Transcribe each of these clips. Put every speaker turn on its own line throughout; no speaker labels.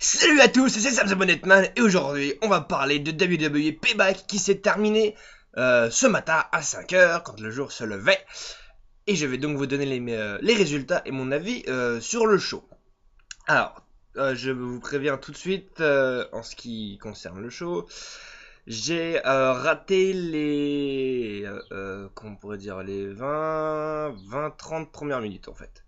Salut à tous, c'est Sam The Bonetman et aujourd'hui on va parler de WWE Payback qui s'est terminé ce matin à 5 h quand le jour se levait. Et je vais donc vous donner les résultats et mon avis sur le show. Alors, je vous préviens tout de suite en ce qui concerne le show. J'ai raté les, comment on pourrait dire, les 20-30 premières minutes en fait.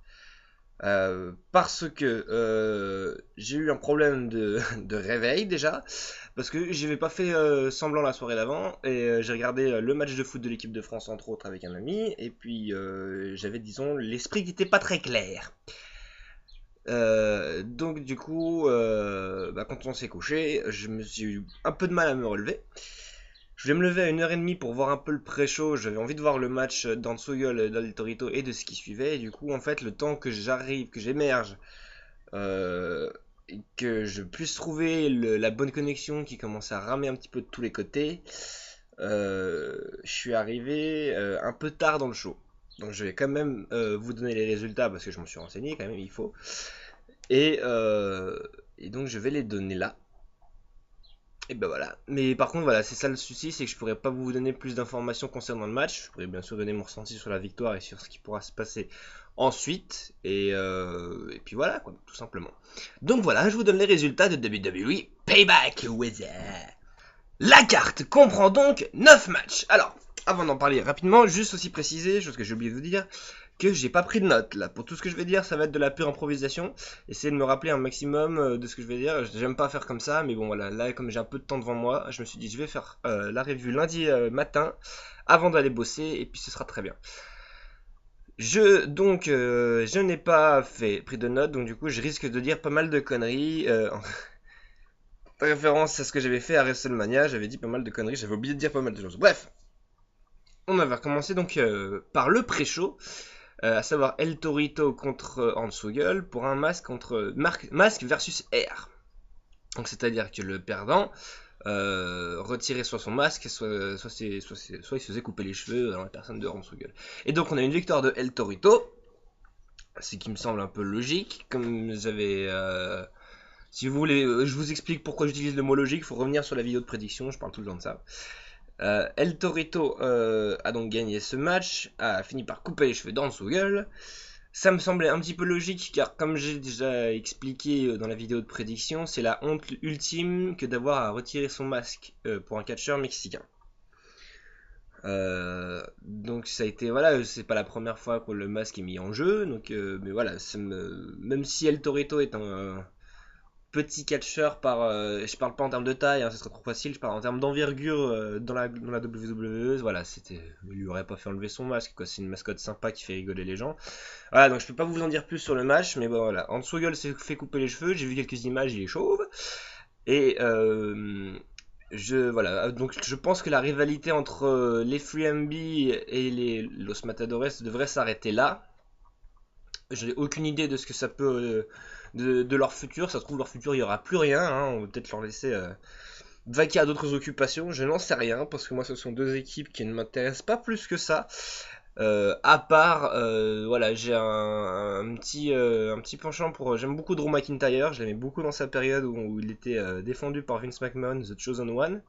Parce que j'ai eu un problème de réveil déjà, parce que j'avais pas fait semblant la soirée d'avant, et j'ai regardé le match de foot de l'équipe de France entre autres avec un ami, et puis j'avais disons l'esprit qui était pas très clair. Donc du coup, quand on s'est couché, je me suis eu un peu de mal à me relever. Je vais me lever à 1 h 30 pour voir un peu le pré-show. J'avais envie de voir le match d'Ansoyol, d'El Torito et de ce qui suivait. Et du coup, en fait, le temps que j'arrive, que j'émerge, et que je puisse trouver la bonne connexion qui commence à ramer un petit peu de tous les côtés, je suis arrivé un peu tard dans le show. Donc je vais quand même vous donner les résultats parce que je m'en suis renseigné quand même, il faut. Et, euh, et donc je vais les donner là. Et ben voilà. Mais par contre, voilà, c'est ça le souci, c'est que je pourrais pas vous donner plus d'informations concernant le match. Je pourrais bien sûr donner mon ressenti sur la victoire et sur ce qui pourra se passer ensuite. Et puis voilà, quoi, tout simplement. Donc voilà, je vous donne les résultats de WWE Payback Wizard. La carte comprend donc 9 matchs. Alors, avant d'en parler rapidement, juste aussi préciser, chose que j'ai oublié de vous dire, que j'ai pas pris de notes là. Pour tout ce que je vais dire, ça va être de la pure improvisation. Essayez de me rappeler un maximum de ce que je vais dire. J'aime pas faire comme ça, mais bon voilà, là comme j'ai un peu de temps devant moi, je me suis dit je vais faire la review lundi matin avant d'aller bosser et puis ce sera très bien. Je n'ai pas pris de notes, donc du coup je risque de dire pas mal de conneries. En référence à ce que j'avais fait à WrestleMania, j'avais dit pas mal de conneries, j'avais oublié de dire pas mal de choses. Bref, on va commencer donc par le pré-show. À savoir El Torito contre Hansugel pour un masque contre masque versus air. Donc c'est-à-dire que le perdant retirait soit son masque, soit il se faisait couper les cheveux dans la personne de Hansugel. Et donc on a une victoire de El Torito, ce qui me semble un peu logique, comme j'avais... si vous voulez, je vous explique pourquoi j'utilise le mot logique, il faut revenir sur la vidéo de prédiction, je parle tout le temps de ça. El Torito a donc gagné ce match, a fini par couper les cheveux d'Hansugel. Ça me semblait un petit peu logique car comme j'ai déjà expliqué dans la vidéo de prédiction, c'est la honte ultime que d'avoir à retirer son masque pour un catcheur mexicain. Donc ça a été, voilà, c'est pas la première fois que le masque est mis en jeu, donc mais voilà, même si El Torito est un petit catcheur je parle pas en termes de taille, hein, ce serait trop facile, je parle en termes d'envergure dans la WWE, voilà, il lui aurait pas fait enlever son masque, quoi, c'est une mascotte sympa qui fait rigoler les gens. Voilà, donc je peux pas vous en dire plus sur le match, mais bon voilà, Hansugel s'est fait couper les cheveux, j'ai vu quelques images, il est chauve, et voilà, donc je pense que la rivalité entre les FreeMB et les Los Matadores devrait s'arrêter là. Je n'ai aucune idée de ce que ça peut, de leur futur. Ça se trouve, leur futur, il n'y aura plus rien, hein. On va peut-être leur laisser vaquer à d'autres occupations. Je n'en sais rien, parce que moi, ce sont deux équipes qui ne m'intéressent pas plus que ça. À part, voilà, j'ai un petit penchant pour. J'aime beaucoup Drew McIntyre. Je l'aimais beaucoup dans sa période où il était défendu par Vince McMahon, The Chosen One.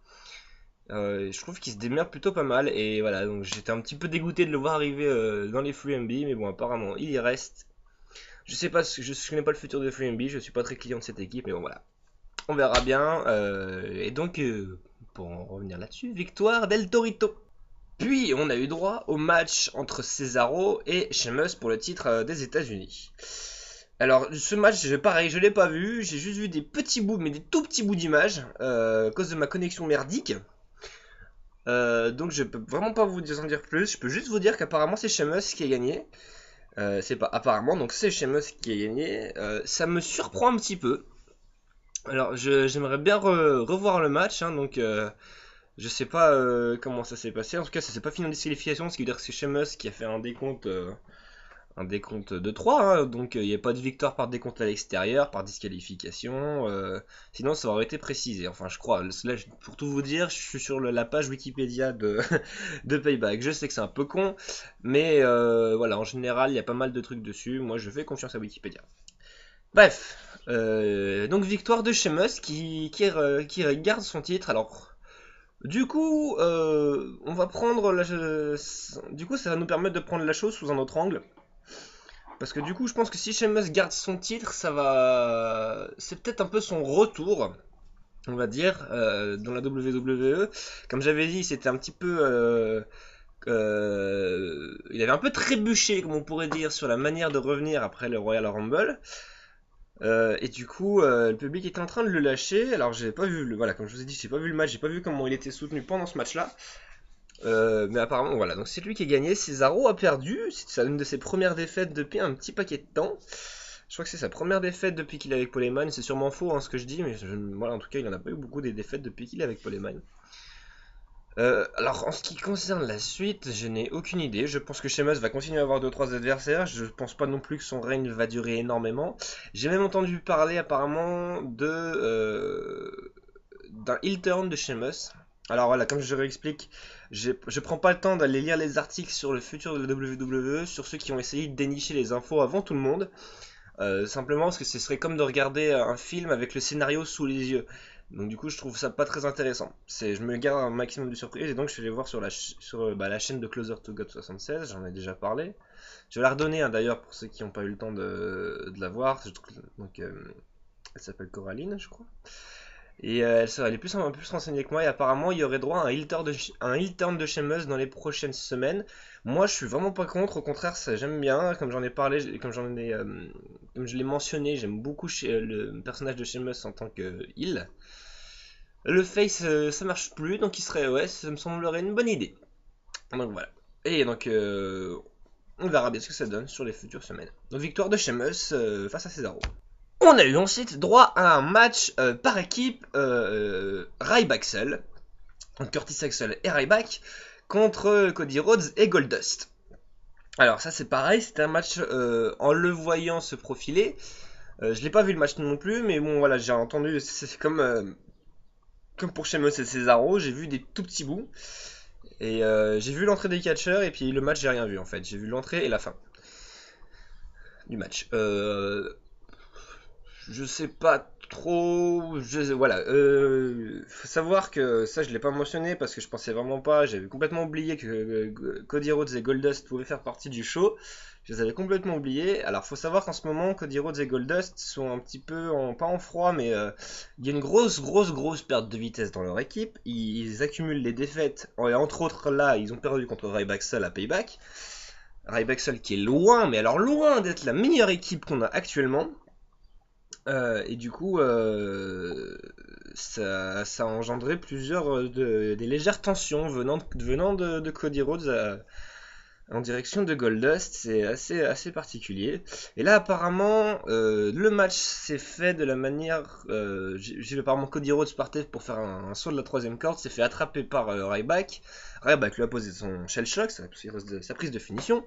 Je trouve qu'il se démerde plutôt pas mal. Et voilà, donc j'étais un petit peu dégoûté de le voir arriver dans les FreeMB. Mais bon, apparemment, il y reste. Je sais pas, je connais pas le futur de FreeMB, je suis pas très client de cette équipe, mais bon voilà. On verra bien. Et donc, pour en revenir là-dessus, victoire d'El Torito. Puis on a eu droit au match entre Cesaro et Sheamus pour le titre des États-Unis. Alors ce match, pareil, je l'ai pas vu, j'ai juste vu des petits bouts, mais des tout petits bouts d'images à cause de ma connexion merdique. Donc je peux vraiment pas vous en dire plus. Je peux juste vous dire qu'apparemment c'est Sheamus qui a gagné. C'est pas apparemment, donc c'est Sheamus qui a gagné. Ça me surprend un petit peu. Alors j'aimerais bien revoir le match, hein, donc je sais pas comment ça s'est passé. En tout cas, ça s'est pas fini en disqualification, ce qui veut dire que c'est Sheamus qui a fait un décompte de 3, hein, donc il n'y a pas de victoire par décompte à l'extérieur, par disqualification. Sinon, ça aurait été précisé. Enfin, je crois. Là, pour tout vous dire, je suis sur la page Wikipédia de Payback. Je sais que c'est un peu con, mais voilà, en général, il y a pas mal de trucs dessus. Moi, je fais confiance à Wikipédia. Bref, Donc victoire de Sheamus qui garde son titre. Alors du coup, on va prendre du coup ça va nous permettre de prendre la chose sous un autre angle. Parce que du coup je pense que si Sheamus garde son titre, c'est peut-être un peu son retour, on va dire, dans la WWE. Comme j'avais dit, c'était un petit peu... il avait un peu trébuché, comme on pourrait dire, sur la manière de revenir après le Royal Rumble. Et du coup, le public était en train de le lâcher. Alors, j'ai pas vu voilà, comme je vous ai dit, j'ai pas vu le match, j'ai pas vu comment il était soutenu pendant ce match-là. Mais apparemment, voilà. Donc, c'est lui qui a gagné. Cesaro a perdu. C'est une de ses premières défaites depuis un petit paquet de temps. Je crois que c'est sa première défaite depuis qu'il est avec Paul Heyman. C'est sûrement faux hein, ce que je dis, mais voilà, en tout cas, il en a pas eu beaucoup des défaites depuis qu'il est avec Paul Heyman. Alors en ce qui concerne la suite, je n'ai aucune idée. Je pense que Sheamus va continuer à avoir 2-3 adversaires. Je pense pas non plus que son règne va durer énormément. J'ai même entendu parler apparemment d'un heel turn de Sheamus. Alors voilà, comme je réexplique, je prends pas le temps d'aller lire les articles sur le futur de la WWE, sur ceux qui ont essayé de dénicher les infos avant tout le monde. Simplement parce que ce serait comme de regarder un film avec le scénario sous les yeux. Donc du coup je trouve ça pas très intéressant. Je me garde un maximum de surprises et donc je vais les voir sur la chaîne de Closer to God 76, j'en ai déjà parlé. Je vais la redonner hein, d'ailleurs pour ceux qui n'ont pas eu le temps de la voir. Donc elle s'appelle Coraline je crois. Et elle est un peu plus renseignée que moi et apparemment il y aurait droit à un heel turn de Sheamus dans les prochaines semaines. Moi je suis vraiment pas contre, au contraire ça j'aime bien, comme j'en ai parlé, comme je l'ai mentionné, j'aime beaucoup le personnage de Sheamus en tant que heel. Le face ça marche plus donc ouais ça me semblerait une bonne idée. Donc voilà. Et donc on verra bien ce que ça donne sur les futures semaines. Donc victoire de Sheamus face à Cesaro. On a eu ensuite droit à un match par équipe Ryback seul, donc Curtis Axel et Ryback, contre Cody Rhodes et Goldust. Alors ça c'est pareil, c'était un match en le voyant se profiler. Je l'ai pas vu le match non plus, mais bon voilà, j'ai entendu, c'est comme pour Sheamus et Cesaro, j'ai vu des tout petits bouts. Et j'ai vu l'entrée des catcheurs et puis le match j'ai rien vu en fait. J'ai vu l'entrée et la fin du match. Je sais pas trop. Voilà. Faut savoir que ça, je l'ai pas mentionné parce que je pensais vraiment pas. J'avais complètement oublié que Cody Rhodes et Goldust pouvaient faire partie du show. Je les avais complètement oubliés. Alors, faut savoir qu'en ce moment, Cody Rhodes et Goldust sont un petit peu, pas en froid, mais il y a une grosse perte de vitesse dans leur équipe. Ils accumulent les défaites. Et entre autres, là, ils ont perdu contre Ryback Seul à Payback. Ryback Seul qui est loin, mais alors loin d'être la meilleure équipe qu'on a actuellement. Et du coup, ça a engendré plusieurs des légères tensions venant de Cody Rhodes en direction de Goldust. C'est assez particulier. Et là, apparemment, le match s'est fait de la manière. J'ai apparemment Cody Rhodes partait pour faire un saut de la troisième corde, s'est fait attraper par Ryback. Ryback lui a posé son shell shock, sa prise de finition.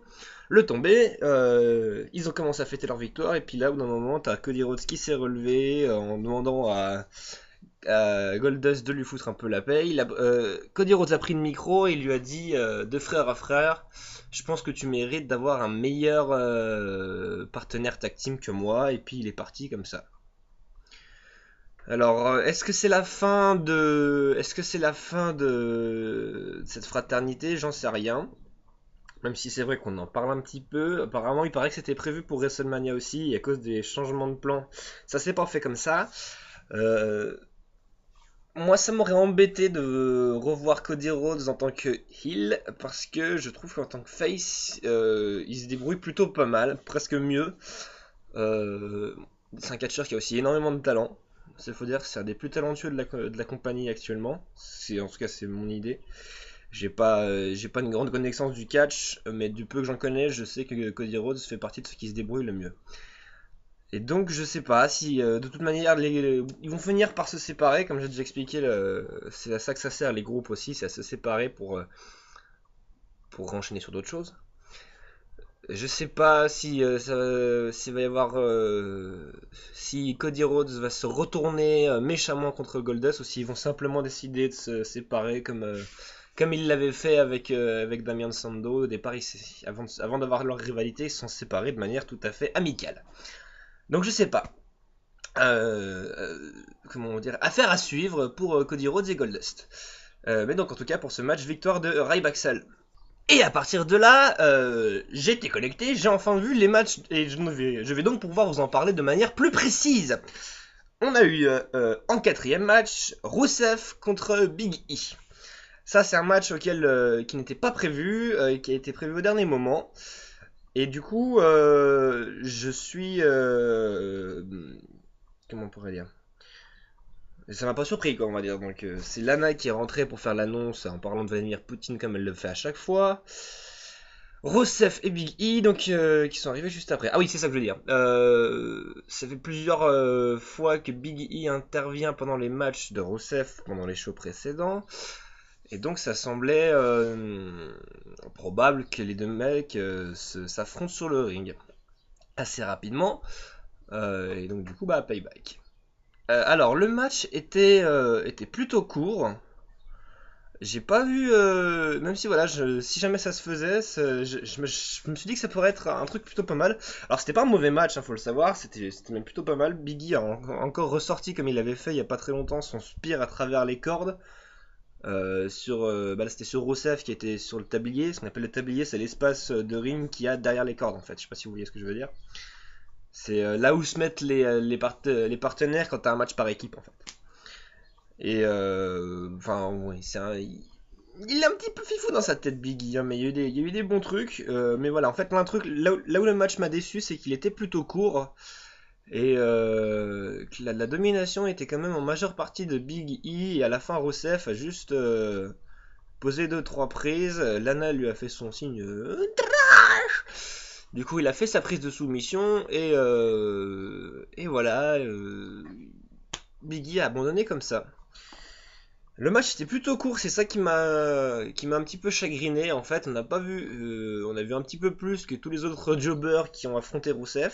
Le tombé, ils ont commencé à fêter leur victoire, et puis là, au bout d'un moment, t'as Cody Rhodes qui s'est relevé en demandant à Goldust de lui foutre un peu la paix. Cody Rhodes a pris le micro et il lui a dit de frère à frère, je pense que tu mérites d'avoir un meilleur partenaire tag team que moi, et puis il est parti comme ça. Alors, est-ce que c'est la fin de cette fraternité? J'en sais rien. Même si c'est vrai qu'on en parle un petit peu. Apparemment, il paraît que c'était prévu pour WrestleMania aussi, et à cause des changements de plan, ça s'est pas fait comme ça. Moi, ça m'aurait embêté de revoir Cody Rhodes en tant que heel, parce que je trouve qu'en tant que face, il se débrouille plutôt pas mal, presque mieux. C'est un catcheur qui a aussi énormément de talent. Il faut dire que c'est un des plus talentueux de la compagnie actuellement. En tout cas, c'est mon idée. J'ai pas une grande connaissance du catch, mais du peu que j'en connais, je sais que Cody Rhodes fait partie de ceux qui se débrouillent le mieux. Et donc je sais pas si de toute manière ils vont finir par se séparer, comme j'ai déjà expliqué, c'est à ça que ça sert les groupes aussi, c'est à se séparer pour enchaîner sur d'autres choses. Je sais pas si s'il va y avoir si Cody Rhodes va se retourner méchamment contre Goldust ou s'ils vont simplement décider de se séparer comme ils l'avaient fait avec Damien Sandow. Au départ, avant d'avoir leur rivalité, ils se sont séparés de manière tout à fait amicale. Donc je sais pas. comment dire, affaire à suivre pour Cody Rhodes et Goldust. Mais donc en tout cas pour ce match, victoire de Ryback. Et à partir de là, j'ai été connecté, j'ai enfin vu les matchs et je vais donc pouvoir vous en parler de manière plus précise. On a eu en quatrième match Rusev contre Big E. Ça c'est un match qui n'était pas prévu, qui a été prévu au dernier moment. Et du coup, je suis... comment on pourrait dire? Ça m'a pas surpris, quoi, on va dire. Donc, c'est Lana qui est rentrée pour faire l'annonce en parlant de Vladimir Poutine comme elle le fait à chaque fois. Rusev et Big E, donc, qui sont arrivés juste après. Ah oui, c'est ça que je veux dire. Ça fait plusieurs fois que Big E intervient pendant les matchs de Rusev, pendant les shows précédents. Et donc, ça semblait probable que les deux mecs s'affrontent sur le ring assez rapidement. Et donc, du coup, bah, payback. Alors, le match était plutôt court. J'ai pas vu, même si voilà, si jamais ça se faisait, je me suis dit que ça pourrait être un truc plutôt pas mal. Alors c'était pas un mauvais match, faut le savoir, c'était même plutôt pas mal. Biggie a encore ressorti comme il avait fait il y a pas très longtemps son spear à travers les cordes. Là, c'était sur Rusev qui était sur le tablier. Ce qu'on appelle le tablier, c'est l'espace de ring qu'il y a derrière les cordes en fait. Je sais pas si vous voyez ce que je veux dire. C'est là où se mettent les partenaires quand t'as un match par équipe en fait. Et enfin, oui, il est un petit peu fifou dans sa tête, Biggie, hein, mais il y a eu des bons trucs. Mais voilà, en fait, plein de trucs. Là où le match m'a déçu, c'est qu'il était plutôt court. Et que la domination était quand même en majeure partie de Big E. Et à la fin, Rusev a juste posé deux trois prises. Lana lui a fait son signe trash. Du coup, il a fait sa prise de soumission. Et voilà. Biggie a abandonné comme ça. Le match était plutôt court, c'est ça qui m'a un petit peu chagriné en fait. On n'a pas vu, on a vu un petit peu plus que tous les autres jobbers qui ont affronté Rusev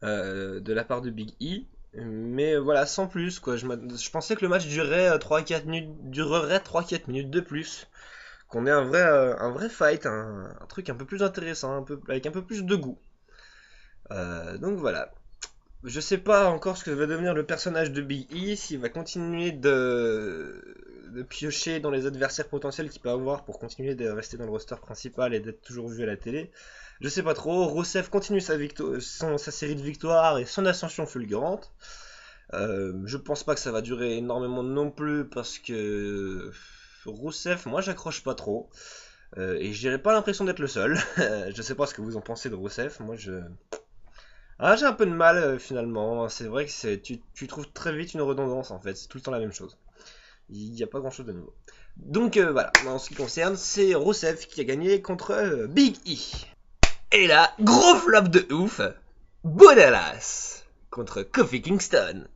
de la part de Big E. Mais voilà, sans plus quoi. Je pensais que le match durerait 3-4 minutes de plus, qu'on ait un vrai fight, un truc un peu plus intéressant, avec un peu plus de goût. Donc voilà. Je sais pas encore ce que va devenir le personnage de Big E, s'il va continuer de piocher dans les adversaires potentiels qu'il peut avoir pour continuer de rester dans le roster principal et d'être toujours vu à la télé. Je sais pas trop. Rusev continue sa série de victoires et son ascension fulgurante. Je pense pas que ça va durer énormément non plus parce que Rusev, moi j'accroche pas trop. Et j'ai pas l'impression d'être le seul. Je sais pas ce que vous en pensez de Rusev. Moi je. Ah, j'ai un peu de mal finalement. C'est vrai que tu trouves très vite une redondance en fait. C'est tout le temps la même chose. Il n'y a pas grand chose de nouveau. Donc voilà, en ce qui concerne, c'est Rusev qui a gagné contre Big E. Et là, gros flop de ouf, Bo Dallas contre Kofi Kingston.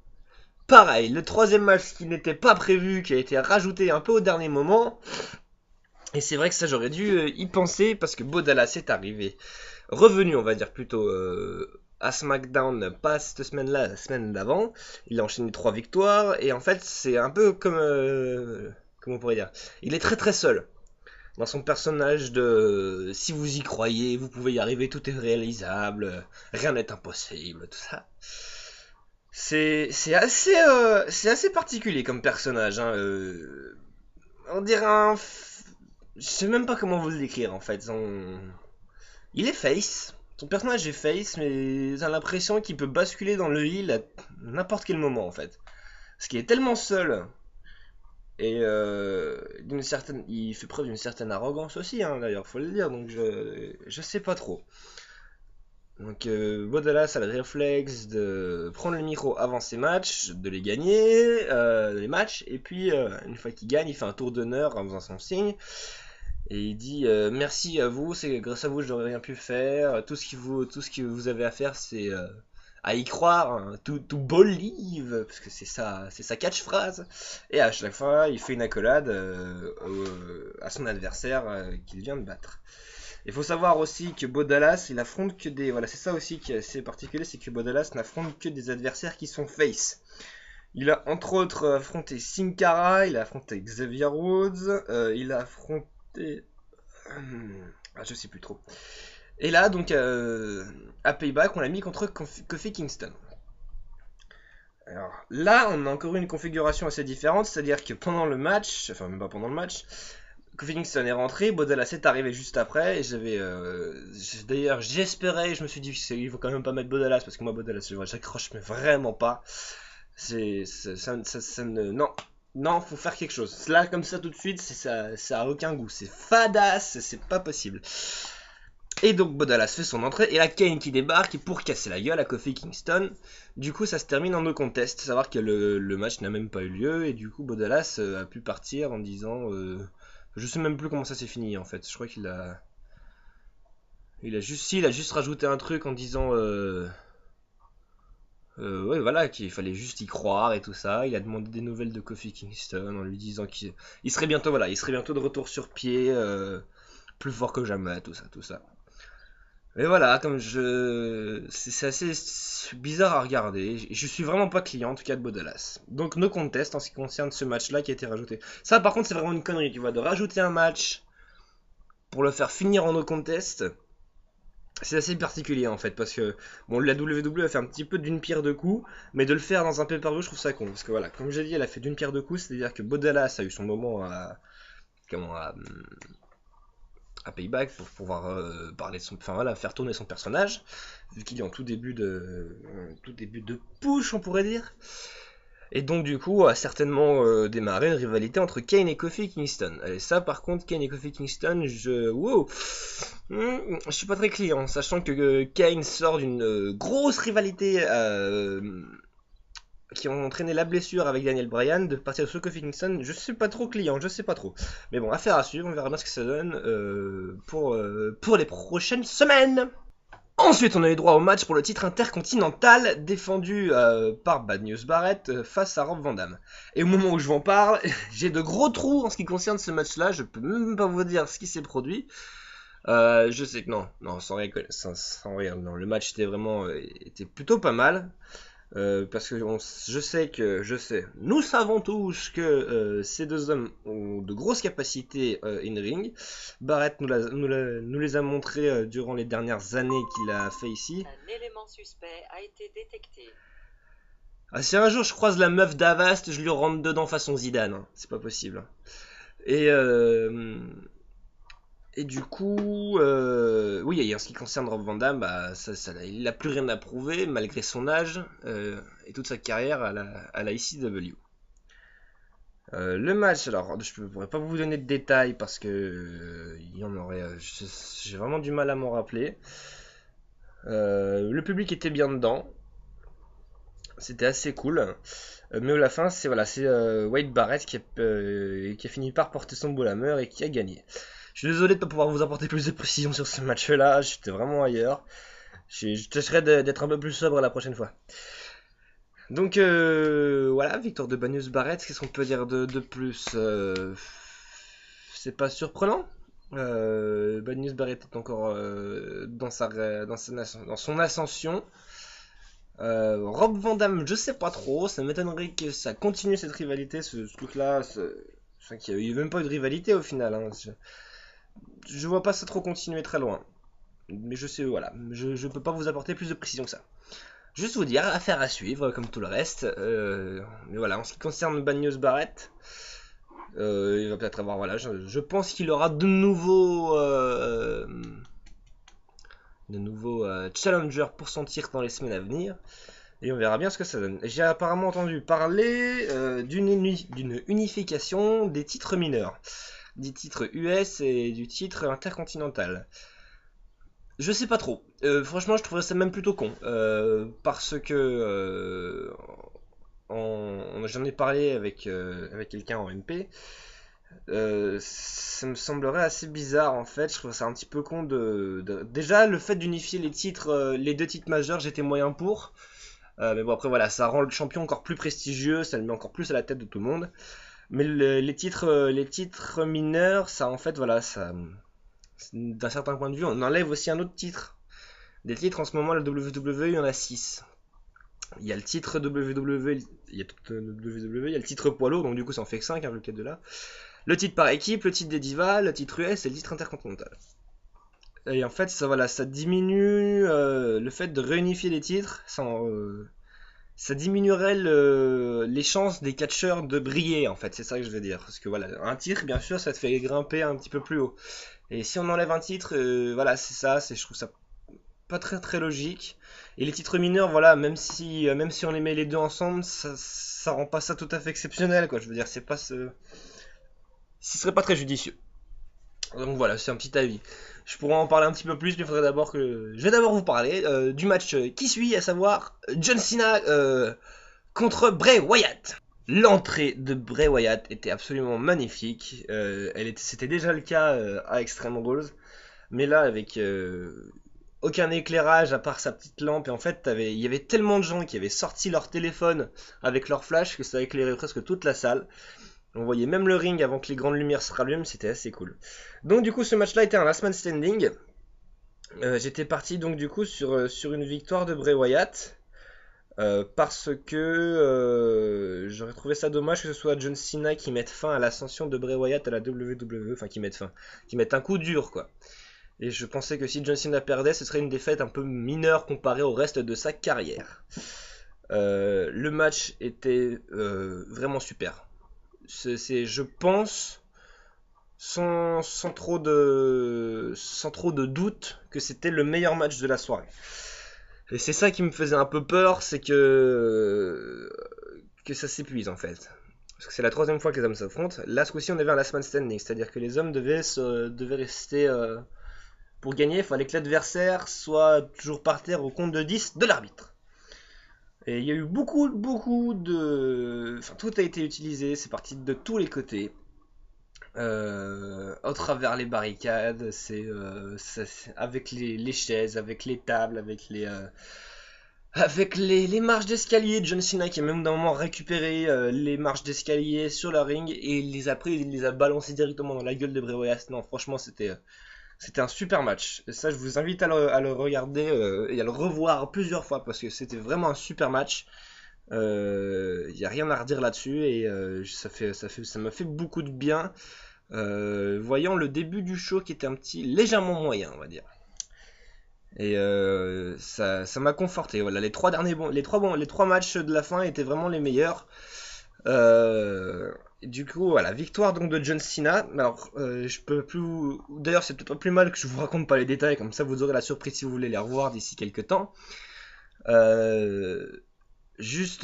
Pareil, le troisième match qui n'était pas prévu, qui a été rajouté un peu au dernier moment. Et c'est vrai que ça j'aurais dû y penser parce que Bo Dallas est arrivé. Revenu, on va dire plutôt à SmackDown, pas cette semaine-là, la semaine d'avant. Il a enchaîné 3 victoires et en fait c'est un peu comme comment on pourrait dire. Il est très très seul dans son personnage de si vous y croyez, vous pouvez y arriver, tout est réalisable, rien n'est impossible, tout ça. C'est assez particulier comme personnage. Hein, on dirait je sais même pas comment vous le décrire en fait. Il est face. Son personnage est face, mais j'ai l'impression qu'il peut basculer dans le heal à n'importe quel moment en fait. Parce qu'il est tellement seul et il fait preuve d'une certaine arrogance aussi, hein, d'ailleurs, faut le dire. Donc je sais pas trop. Donc Bodalas a le réflexe de prendre le micro avant ses matchs, de les gagner, les matchs, et puis une fois qu'il gagne, il fait un tour d'honneur en faisant son signe. Et il dit merci à vous, c'est grâce à vous que j'aurais rien pu faire. Tout ce que vous avez à faire, c'est à y croire, hein, to believe, parce que c'est sa catchphrase. Et à chaque fois, il fait une accolade à son adversaire qu'il vient de battre. Il faut savoir aussi que Bo Dallas, il affronte que des, voilà, c'est ça aussi qui est assez particulier, c'est que Bo Dallas n'affronte que des adversaires qui sont face. Il a entre autres affronté Sin Cara, il a affronté Xavier Woods, il a affronté je sais plus trop. Et là, donc, à Payback, on l'a mis contre Kofi Kingston. Alors là, on a encore une configuration assez différente, c'est-à-dire que pendant le match, enfin même pas pendant le match, Kofi Kingston est rentré, Bodalas est arrivé juste après, et d'ailleurs j'espérais, je me suis dit il faut quand même pas mettre Bodalas, parce que moi Bodalas, j'accroche mais vraiment pas. Non, non, faut faire quelque chose. Là, comme ça, tout de suite, ça a aucun goût. C'est fadasse, c'est pas possible. Et donc, Bodalas fait son entrée, et la Kane qui débarque pour casser la gueule à Kofi Kingston. Du coup, ça se termine en no contest. Savoir que le match n'a même pas eu lieu, et du coup, Bodalas a pu partir en disant. Je sais même plus comment ça s'est fini en fait. Je crois qu'il a. Il a juste rajouté un truc en disant. Ouais, voilà, qu'il fallait juste y croire et tout ça. Il a demandé des nouvelles de Kofi Kingston en lui disant qu'il serait bientôt, voilà, il serait bientôt de retour sur pied, plus fort que jamais, tout ça, tout ça. Et voilà, c'est assez bizarre à regarder. Je suis vraiment pas client en tout cas de Bodalas. Donc no contest en ce qui concerne ce match-là qui a été rajouté. Ça, par contre, c'est vraiment une connerie, tu vois, de rajouter un match pour le faire finir en no contest. C'est assez particulier en fait parce que bon la WWE a fait un petit peu d'une pierre deux coups, mais de le faire dans un pay-per-view je trouve ça con parce que voilà comme j'ai dit elle a fait d'une pierre deux coups, c'est-à-dire que Bodalas a eu son moment comment à Payback pour pouvoir parler de son, enfin voilà faire tourner son personnage vu qu'il est en tout début de push on pourrait dire. Et donc du coup a certainement démarré une rivalité entre Kane et Kofi Kingston. Et ça par contre Kane et Kofi Kingston, je suis pas très client, sachant que Kane sort d'une grosse rivalité qui ont entraîné la blessure avec Daniel Bryan, de partir sur Kofi Kingston, je suis pas trop client, je sais pas trop. Mais bon, affaire à suivre, on verra bien ce que ça donne pour les prochaines semaines. Ensuite, on a eu droit au match pour le titre intercontinental défendu par Bad News Barrett face à Rob Van Dam. Et au moment où je vous en parle, j'ai de gros trous en ce qui concerne ce match-là. Je peux même pas vous dire ce qui s'est produit. Je sais que non, sans rire, non. Le match était plutôt pas mal. Parce que je sais, nous savons tous que ces deux hommes ont de grosses capacités in-ring. Barrett nous les a montrés durant les dernières années qu'il a fait ici.
Un élément suspect a été détecté.
Ah, si un jour je croise la meuf d'Avast, je lui rentre dedans façon Zidane, hein. C'est pas possible. Et, euh, et du coup, oui, et en ce qui concerne Rob Van Dam, bah, il n'a plus rien à prouver malgré son âge et toute sa carrière à la ICW. Le match, alors je ne pourrais pas vous donner de détails parce que il y en aurait, j'ai vraiment du mal à m'en rappeler. Le public était bien dedans, c'était assez cool. Mais à la fin, c'est Wade Barrett qui a fini par porter son bout à mort et qui a gagné. Je suis désolé de ne pas pouvoir vous apporter plus de précision sur ce match-là, j'étais vraiment ailleurs. Je tâcherai d'être un peu plus sobre la prochaine fois. Donc voilà, victoire de Bad Barrett, qu'est-ce qu'on peut dire de plus c'est pas surprenant. Bad Barrett est encore dans son ascension. Rob Van Dam, je sais pas trop, ça m'étonnerait que ça continue cette rivalité, ce truc-là. Enfin, qu'il n'y a eu même pas eu de rivalité au final. Hein. Je vois pas ça trop continuer très loin. Mais je sais, voilà, je peux pas vous apporter plus de précision que ça. Juste vous dire, affaire à suivre, comme tout le reste. Mais voilà, en ce qui concerne Bad News Barrett, il va peut-être avoir, voilà, je pense qu'il aura de nouveaux challengers pour son tir dans les semaines à venir. Et on verra bien ce que ça donne. J'ai apparemment entendu parler d'une unification des titres mineurs. Des titres US et du titre intercontinental. Je sais pas trop. Franchement, je trouverais ça même plutôt con. Parce que j'en ai parlé avec quelqu'un en MP. Ça me semblerait assez bizarre en fait. Je trouve ça un petit peu con Déjà, le fait d'unifier les titres, les deux titres majeurs, j'étais moyen pour. Mais bon, après, voilà, ça rend le champion encore plus prestigieux, ça le met encore plus à la tête de tout le monde. Mais les titres mineurs, ça en fait, voilà, ça. D'un certain point de vue, on enlève aussi un autre titre. Des titres en ce moment, la WWE, il y en a 6. Il y a le titre WWE, il y a le titre poids lourd, donc du coup ça en fait que 5, hein, vu le 4 de là. Le titre par équipe, le titre des divas, le titre US et le titre intercontinental. Et en fait, ça diminue le fait de réunifier les titres. ça diminuerait les chances des catcheurs de briller, en fait, c'est ça que je veux dire. Parce que voilà, un titre, bien sûr, ça te fait grimper un petit peu plus haut. Et si on enlève un titre, voilà, c'est ça, je trouve ça pas très très logique. Et les titres mineurs, voilà, même si on les met les deux ensemble, ça rend pas ça tout à fait exceptionnel, quoi. Je veux dire, ce serait pas très judicieux. Donc voilà, c'est un petit avis. Je pourrais en parler un petit peu plus, mais il faudrait d'abord que. Je vais d'abord vous parler du match qui suit, à savoir John Cena contre Bray Wyatt. L'entrée de Bray Wyatt était absolument magnifique. C'était déjà le cas à Extreme Rules, mais là avec aucun éclairage à part sa petite lampe. Et en fait, il y avait tellement de gens qui avaient sorti leur téléphone avec leur flash que ça éclairait presque toute la salle. On voyait même le ring avant que les grandes lumières se rallument, c'était assez cool. Donc du coup, ce match-là était un last man standing. J'étais parti donc du coup sur une victoire de Bray Wyatt. Parce que j'aurais trouvé ça dommage que ce soit John Cena qui mette fin à l'ascension de Bray Wyatt à la WWE, enfin qui mette un coup dur quoi. Et je pensais que si John Cena perdait, ce serait une défaite un peu mineure comparée au reste de sa carrière. Le match était vraiment super. Je pense, sans trop de doute, que c'était le meilleur match de la soirée. Et c'est ça qui me faisait un peu peur, c'est que ça s'épuise en fait. Parce que c'est la troisième fois que les hommes s'affrontent. Là, ce coup-ci, on avait un last man standing, c'est-à-dire que les hommes devaient rester. Pour gagner, il fallait que l'adversaire soit toujours par terre au compte de 10 de l'arbitre. Et il y a eu beaucoup de. Enfin, tout a été utilisé, c'est parti de tous les côtés. Au travers les barricades, avec les chaises, avec les tables, avec les marches d'escalier. John Cena qui a même d'un moment récupéré les marches d'escalier sur la ring et il les a balancées directement dans la gueule de Bray Wyatt. Non, franchement, c'était un super match. Et ça, je vous invite à le regarder et à le revoir plusieurs fois parce que c'était vraiment un super match. Il n'y a rien à redire là-dessus et ça m'a fait beaucoup de bien. Voyant le début du show qui était légèrement moyen, on va dire. Et ça m'a conforté. Voilà, les trois matchs de la fin étaient vraiment les meilleurs. Du coup, voilà, victoire donc de John Cena. Alors, je peux plus. D'ailleurs, c'est peut-être pas plus mal que je vous raconte pas les détails, comme ça vous aurez la surprise si vous voulez les revoir d'ici quelques temps. Juste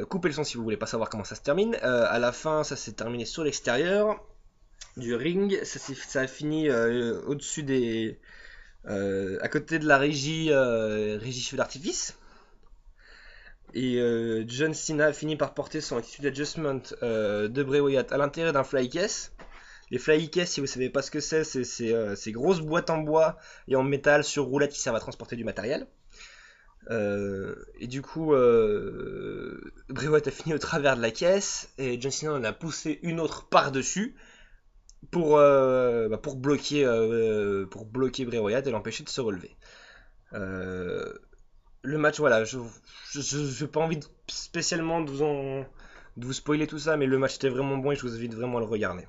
couper le son si vous voulez pas savoir comment ça se termine. À la fin, ça s'est terminé sur l'extérieur du ring. Ça a fini au-dessus à côté de la régie feu d'artifice. Et John Cena a fini par porter son attitude adjustment de Bray Wyatt à l'intérieur d'un fly case. Les fly case, si vous savez pas ce que c'est ces grosses boîtes en bois et en métal sur roulette qui servent à transporter du matériel. Et du coup, Bray Wyatt a fini au travers de la caisse et John Cena en a poussé une autre par-dessus pour bloquer Bray Wyatt et l'empêcher de se relever. Le match, voilà, je n'ai pas envie spécialement de vous spoiler tout ça, mais le match était vraiment bon et je vous invite vraiment à le regarder.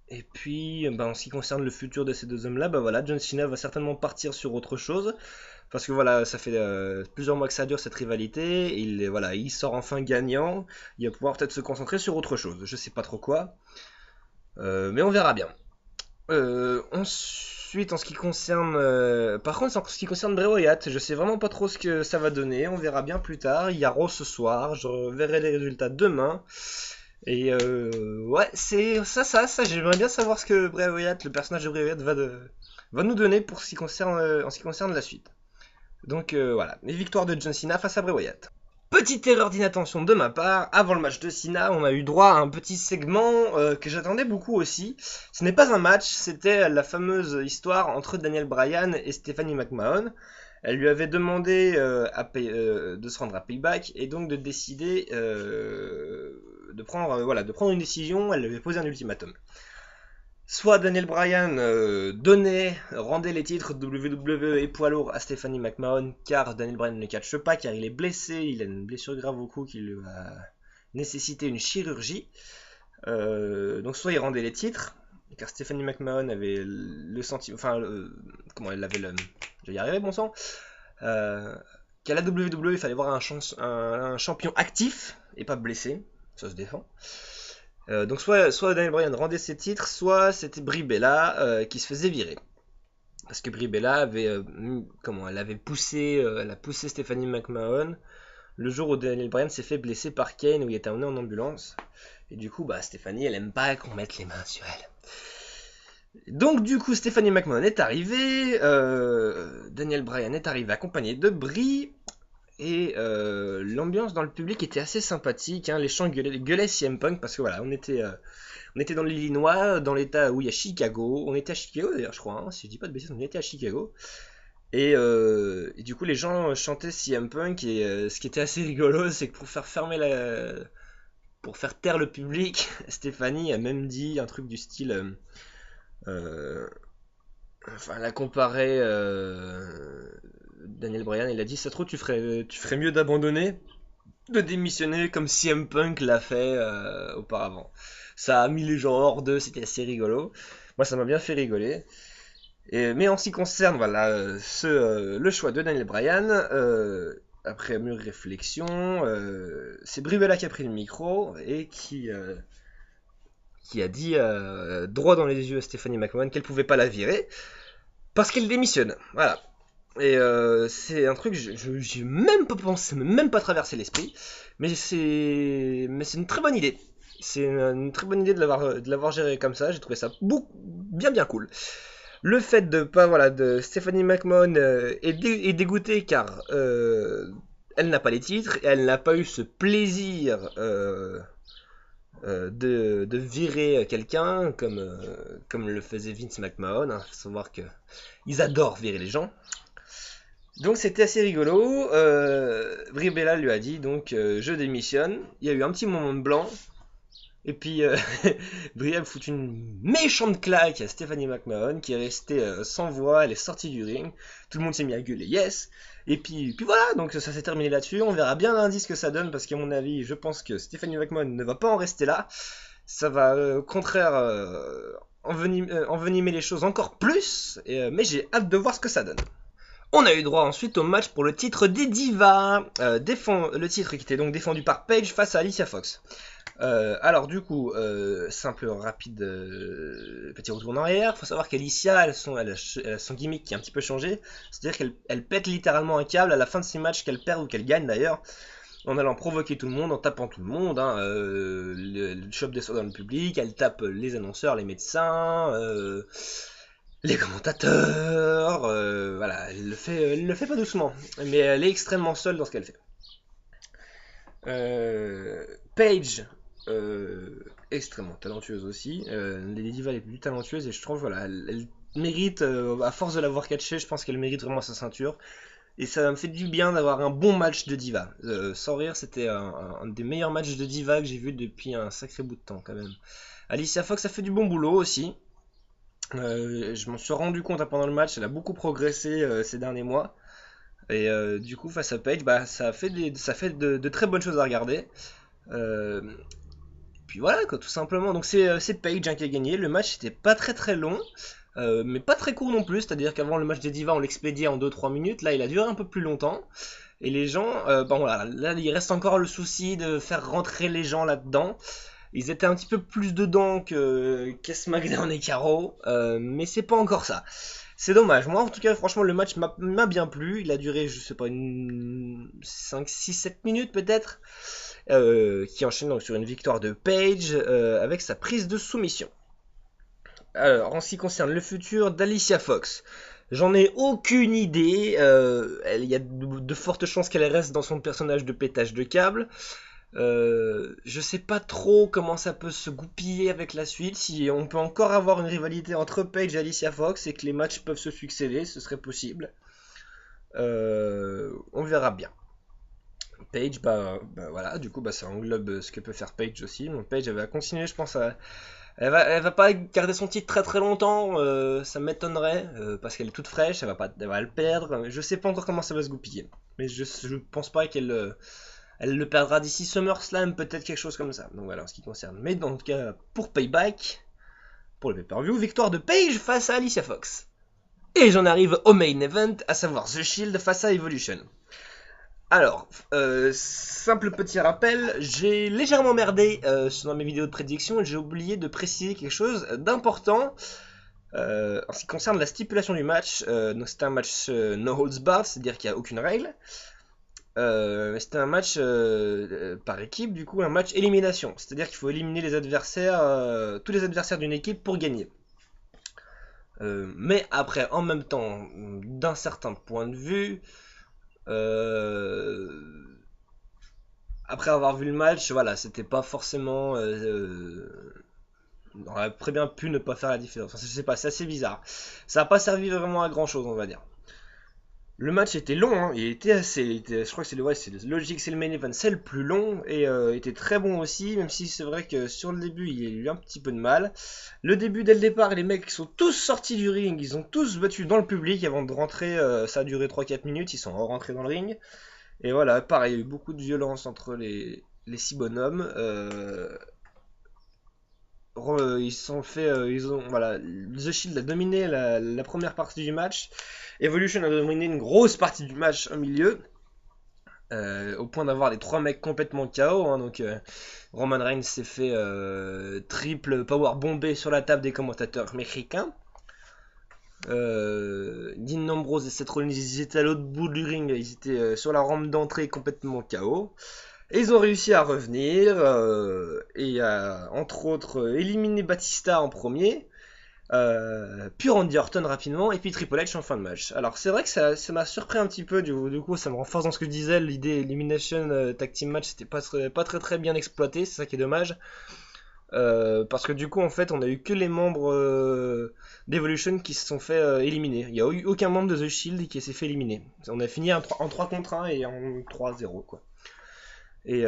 Et puis, en ce qui concerne le futur de ces deux hommes-là, voilà, John Cena va certainement partir sur autre chose. Parce que voilà, ça fait plusieurs mois que ça dure cette rivalité. Et il sort enfin gagnant. Il va pouvoir peut-être se concentrer sur autre chose. Je sais pas trop quoi. Mais on verra bien. Ensuite, en ce qui concerne. Par contre, en ce qui concerne Bray Wyatt, je sais vraiment pas trop ce que ça va donner. On verra bien plus tard. Il y a Raw ce soir. Je verrai les résultats demain. Et ouais, c'est ça. J'aimerais bien savoir ce que Bray Wyatt, le personnage de Bray Wyatt, va nous donner pour en ce qui concerne la suite. Donc voilà, les victoires de John Cena face à Bray Wyatt. Petite erreur d'inattention de ma part, avant le match de Cena, on a eu droit à un petit segment que j'attendais beaucoup aussi. Ce n'est pas un match, c'était la fameuse histoire entre Daniel Bryan et Stephanie McMahon. Elle lui avait demandé de se rendre à Payback et donc de décider de prendre une décision. Elle lui avait posé un ultimatum. Soit Daniel Bryan rendait les titres WWE et poids lourd à Stephanie McMahon, car Daniel Bryan ne catche pas, car il est blessé, il a une blessure grave au cou qui lui a nécessité une chirurgie. Donc soit il rendait les titres, car Stephanie McMahon avait le sentiment, comment elle avait je vais y arriver, bon sang. Qu'à la WWE, il fallait voir un champion actif et pas blessé. Ça se défend. Donc soit Daniel Bryan rendait ses titres, soit c'était Brie Bella qui se faisait virer. Parce que Brie Bella avait, elle a poussé Stephanie McMahon le jour où Daniel Bryan s'est fait blesser par Kane, où il était emmené en ambulance. Et du coup, Stephanie, elle aime pas qu'on mette les mains sur elle. Donc du coup, Stephanie McMahon est arrivée, Daniel Bryan est arrivé accompagné de Brie, et l'ambiance dans le public était assez sympathique, hein. Les gens gueulaient CM Punk parce que voilà, on était dans l'Illinois, dans l'état où il y a Chicago, on était à Chicago d'ailleurs je crois, hein, si je dis pas de bêtises, on était à Chicago, et du coup les gens chantaient CM Punk, et ce qui était assez rigolo, c'est que pour faire taire le public, Stéphanie a même dit un truc du style... enfin, elle a comparé Daniel Bryan, il a dit ça trop tu ferais mieux d'abandonner, de démissionner comme CM Punk l'a fait auparavant. Ça a mis les gens hors d'eux, c'était assez rigolo. Moi ça m'a bien fait rigoler. Mais en ce qui concerne voilà, le choix de Daniel Bryan, après mûre réflexion, c'est Brie Bella qui a pris le micro et qui a dit droit dans les yeux à Stephanie McMahon qu'elle pouvait pas la virer parce qu'elle démissionne. Voilà. Et c'est un truc, j'ai même pas pensé, même pas traversé l'esprit, mais c'est une très bonne idée. C'est une très bonne idée de l'avoir géré comme ça. J'ai trouvé ça bien cool. Le fait de Stephanie McMahon est dégoûtée car elle n'a pas les titres et elle n'a pas eu ce plaisir de virer quelqu'un comme le faisait Vince McMahon. Faut savoir que ils adorent virer les gens. Donc c'était assez rigolo. Brie Bella lui a dit donc je démissionne. Il y a eu un petit moment de blanc. Et puis Brie a foutu une méchante claque à Stephanie McMahon qui est restée sans voix. Elle est sortie du ring. Tout le monde s'est mis à gueuler yes. Et puis voilà, donc ça s'est terminé là-dessus. On verra bien lundi ce que ça donne parce qu'à mon avis, je pense que Stephanie McMahon ne va pas en rester là. Ça va au contraire envenimer les choses encore plus. Mais j'ai hâte de voir ce que ça donne. On a eu droit ensuite au match pour le titre des Divas. Le titre qui était donc défendu par Paige face à Alicia Fox. Alors du coup, simple rapide petit retour en arrière. Faut savoir qu'Alicia, elle a son gimmick qui a un petit peu changé. C'est-à-dire qu'elle pète littéralement un câble à la fin de ses matchs, qu'elle perd ou qu'elle gagne d'ailleurs, en allant provoquer tout le monde, en tapant tout le monde. Hein, le chope des soins dans le public, elle tape les annonceurs, les médecins, les commentateurs. Voilà, elle le fait pas doucement, mais elle est extrêmement seule dans ce qu'elle fait. Paige, extrêmement talentueuse aussi, les divas les plus talentueuses, et je trouve voilà, elle mérite, à force de l'avoir catchée, je pense qu'elle mérite vraiment sa ceinture, et ça me fait du bien d'avoir un bon match de diva. Sans rire, c'était un des meilleurs matchs de diva que j'ai vu depuis un sacré bout de temps quand même. Alicia Fox a fait du bon boulot aussi. Je m'en suis rendu compte pendant le match, elle a beaucoup progressé ces derniers mois. Et du coup, face à Paige, ça fait de très bonnes choses à regarder. Puis voilà, quoi, tout simplement. Donc c'est Paige qui a gagné. Le match n'était pas très long, mais pas très court non plus. C'est-à-dire qu'avant le match des Divas, on l'expédiait en 2-3 minutes. Là, il a duré un peu plus longtemps. Et les gens, bon voilà, là il reste encore le souci de faire rentrer les gens là-dedans. Ils étaient un petit peu plus dedans que SmackDown et Caro, mais c'est pas encore ça. C'est dommage. Moi, en tout cas, franchement, le match m'a bien plu. Il a duré, je sais pas, 5, 6, 7 minutes peut-être. Qui enchaîne donc sur une victoire de Paige avec sa prise de soumission. Alors, en ce qui concerne le futur d'Alicia Fox, j'en ai aucune idée. Il y a de fortes chances qu'elle reste dans son personnage de pétage de câble. Je sais pas trop comment ça peut se goupiller avec la suite. Si on peut encore avoir une rivalité entre Paige et Alicia Fox et que les matchs peuvent se succéder, ce serait possible. On verra bien. Paige, voilà, du coup, ça englobe ce que peut faire Paige aussi. Donc Paige, elle va continuer, je pense, elle va pas garder son titre très longtemps, ça m'étonnerait, parce qu'elle est toute fraîche, elle va le perdre. Je sais pas encore comment ça va se goupiller, mais je pense pas qu'elle elle le perdra d'ici SummerSlam, peut-être quelque chose comme ça. Donc voilà, en ce qui concerne. Mais dans le cas, pour Payback, pour le pay-per-view, victoire de Paige face à Alicia Fox. Et j'en arrive au main event, à savoir The Shield face à Evolution. Alors, simple petit rappel, j'ai légèrement merdé dans mes vidéos de prédiction et j'ai oublié de préciser quelque chose d'important en ce qui concerne la stipulation du match. Donc c'était un match no holds barred, c'est-à-dire qu'il n'y a aucune règle. C'était un match par équipe, du coup un match élimination, c'est-à-dire qu'il faut éliminer les adversaires, tous les adversaires d'une équipe pour gagner. Mais après, en même temps, d'un certain point de vue, après avoir vu le match, voilà, c'était pas forcément. On aurait très bien pu ne pas faire la différence. Enfin, je sais pas, c'est assez bizarre. Ça n'a pas servi vraiment à grand chose, on va dire. Le match était long, hein, il était assez. Je crois que c'est logique, c'est le main event, c'est le plus long et était très bon aussi, même si c'est vrai que sur le début il y a eu un petit peu de mal. Le début, dès le départ, les mecs sont tous sortis du ring, ils ont tous battu dans le public avant de rentrer. Ça a duré 3-4 minutes, ils sont rentrés dans le ring. Et voilà, pareil, il y a eu beaucoup de violence entre les 6 bonhommes. Ils se sont fait, voilà, The Shield a dominé la première partie du match. Evolution a dominé une grosse partie du match au milieu, au point d'avoir les 3 mecs complètement KO. Hein, donc Roman Reigns s'est fait triple power bombé sur la table des commentateurs mexicains. Dean Ambrose et Seth Rollins, ils étaient à l'autre bout du ring, ils étaient sur la rampe d'entrée complètement KO. Et ils ont réussi à revenir et à, entre autres, éliminer Batista en premier, puis Randy Orton rapidement, et puis Triple H en fin de match. Alors c'est vrai que ça m'a surpris un petit peu, du coup ça me renforce dans ce que je disais, l'idée Elimination Tag Team Match, c'était pas très bien exploité, c'est ça qui est dommage. Parce que du coup en fait on a eu que les membres d'Evolution qui se sont fait éliminer. Il n'y a eu aucun membre de The Shield qui s'est fait éliminer. On a fini en 3 contre 1 et en 3-0 quoi. Et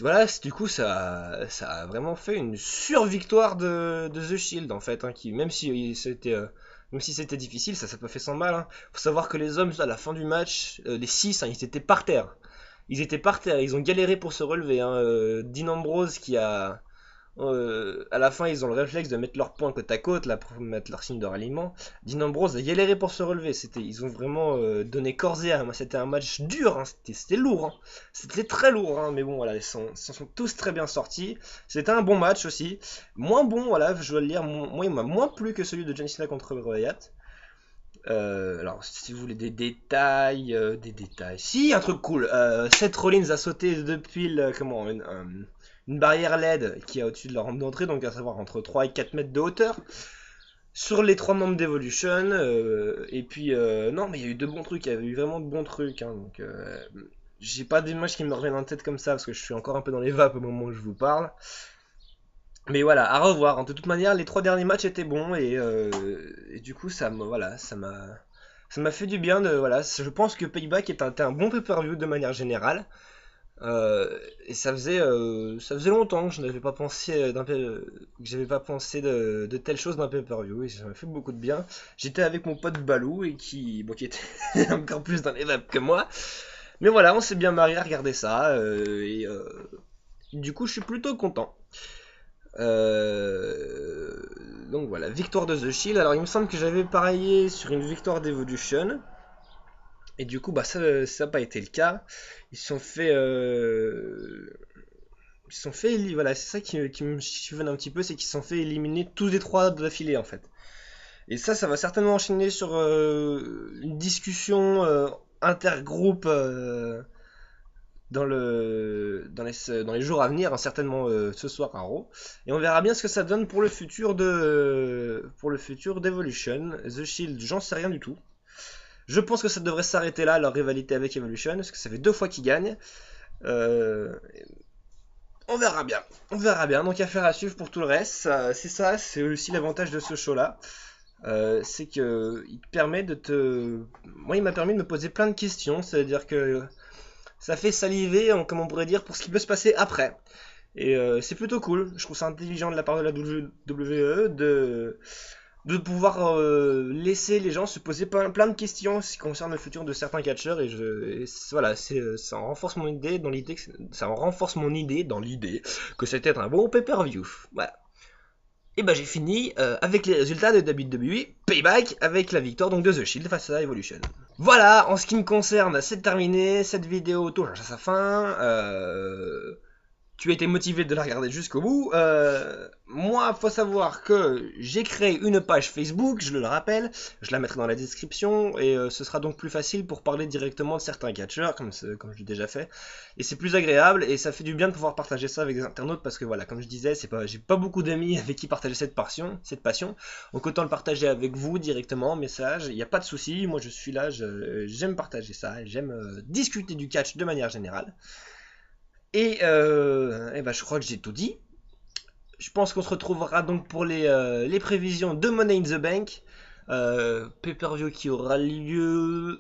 voilà, du coup, ça a vraiment fait une survictoire de The Shield, en fait, hein, qui, même si c'était difficile, ça pas fait sans mal. Hein. Faut savoir que les hommes, à la fin du match, les 6, hein, ils étaient par terre. Ils étaient par terre, ils ont galéré pour se relever. Hein. Dean Ambrose qui a... à la fin, ils ont le réflexe de mettre leurs poings côte à côte, là, pour mettre leur signe de ralliement. Dean Ambrose a galéré pour se relever. Ils ont vraiment donné corps et âme. C'était un match dur, hein. C'était lourd. Hein. C'était très lourd, hein. Mais bon, voilà, ils sont tous très bien sortis. C'était un bon match aussi. Moins bon, voilà, je dois le dire. Moi, il m'a moins plu que celui de John Cena contre Wyatt. Alors, si vous voulez des détails, Si, un truc cool. Seth Rollins a sauté depuis une barrière LED qui est au-dessus de la rampe d'entrée, donc à savoir entre 3 et 4 mètres de hauteur, sur les 3 membres d'Evolution. Et puis, non, mais il y a eu de bons trucs, il y avait eu vraiment de bons trucs. Hein, donc, j'ai pas d'images qui me reviennent en tête comme ça, parce que je suis encore un peu dans les vapes au moment où je vous parle. Mais voilà, à revoir. De toute manière, les 3 derniers matchs étaient bons et du coup, ça m'a fait du bien de voilà. Je pense que Payback était un bon pay-per-view de manière générale. Et ça faisait longtemps que je n'avais pas pensé que j'avais pas pensé de telles choses d'un pay-per-view et ça m'a fait beaucoup de bien. J'étais avec mon pote Balou et qui était encore plus dans les vapes que moi. Mais voilà, on s'est bien marié à regarder ça du coup, je suis plutôt content. Donc voilà, victoire de The Shield. Alors il me semble que j'avais parié sur une victoire d'Evolution. Et du coup, bah ça n'a pas été le cas. Ils se sont fait. Voilà, c'est ça qui me chiffonne un petit peu, c'est qu'ils se sont fait éliminer tous les 3 de l'affilée en fait. Et ça va certainement enchaîner sur une discussion intergroupe dans les jours à venir, hein, certainement ce soir à Raw. Et on verra bien ce que ça donne pour le futur d'Evolution. The Shield, j'en sais rien du tout. Je pense que ça devrait s'arrêter là, leur rivalité avec Evolution, parce que ça fait 2 fois qu'ils gagnent. On verra bien. On verra bien. Donc affaire à suivre pour tout le reste. C'est aussi l'avantage de ce show-là. C'est que il te permet Moi, il m'a permis de me poser plein de questions. C'est-à-dire que ça fait saliver, comme on pourrait dire, pour ce qui peut se passer après. Et c'est plutôt cool. Je trouve ça intelligent de la part de la WWE de pouvoir laisser les gens se poser plein de questions qui concernent le futur de certains catcheurs voilà, ça renforce mon idée dans l'idée que c'était un bon pay-per-view. Voilà. Et bah j'ai fini avec les résultats de WWE Payback avec la victoire donc de The Shield face à Evolution. Voilà, en ce qui me concerne, c'est terminé, cette vidéo touche à sa fin. Tu as été motivé de la regarder jusqu'au bout. Moi, faut savoir que j'ai créé une page Facebook, je le rappelle, je la mettrai dans la description, et ce sera donc plus facile pour parler directement de certains catcheurs, comme je l'ai déjà fait. Et c'est plus agréable, et ça fait du bien de pouvoir partager ça avec des internautes, parce que voilà, comme je disais, j'ai pas beaucoup d'amis avec qui partager cette passion. Donc autant le partager avec vous directement en message, il n'y a pas de souci, moi je suis là, j'aime partager ça, j'aime discuter du catch de manière générale. Et ben, je crois que j'ai tout dit. Je pense qu'on se retrouvera donc pour les prévisions de Money in the Bank. Pay-per-view qui aura lieu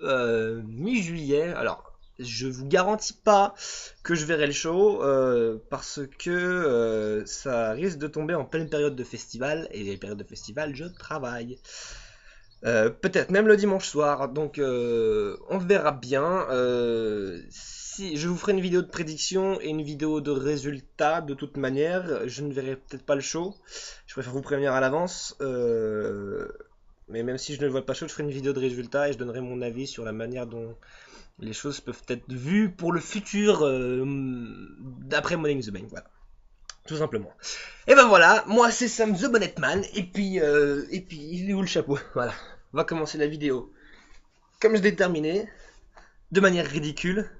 mi-juillet. Alors, je vous garantis pas que je verrai le show parce que ça risque de tomber en pleine période de festival. Et les périodes de festival, je travaille. Peut-être même le dimanche soir. Donc, on verra bien. Si je vous ferai une vidéo de prédiction et une vidéo de résultats de toute manière, je ne verrai peut-être pas le show. Je préfère vous prévenir à l'avance. Mais même si je ne le vois pas chaud, je ferai une vidéo de résultats et je donnerai mon avis sur la manière dont les choses peuvent être vues pour le futur d'après Money in the Bank. Voilà, tout simplement. Et ben voilà, moi c'est Sam the Bonnetman et puis il est où le chapeau? Voilà, on va commencer la vidéo comme je l'ai terminé, de manière ridicule.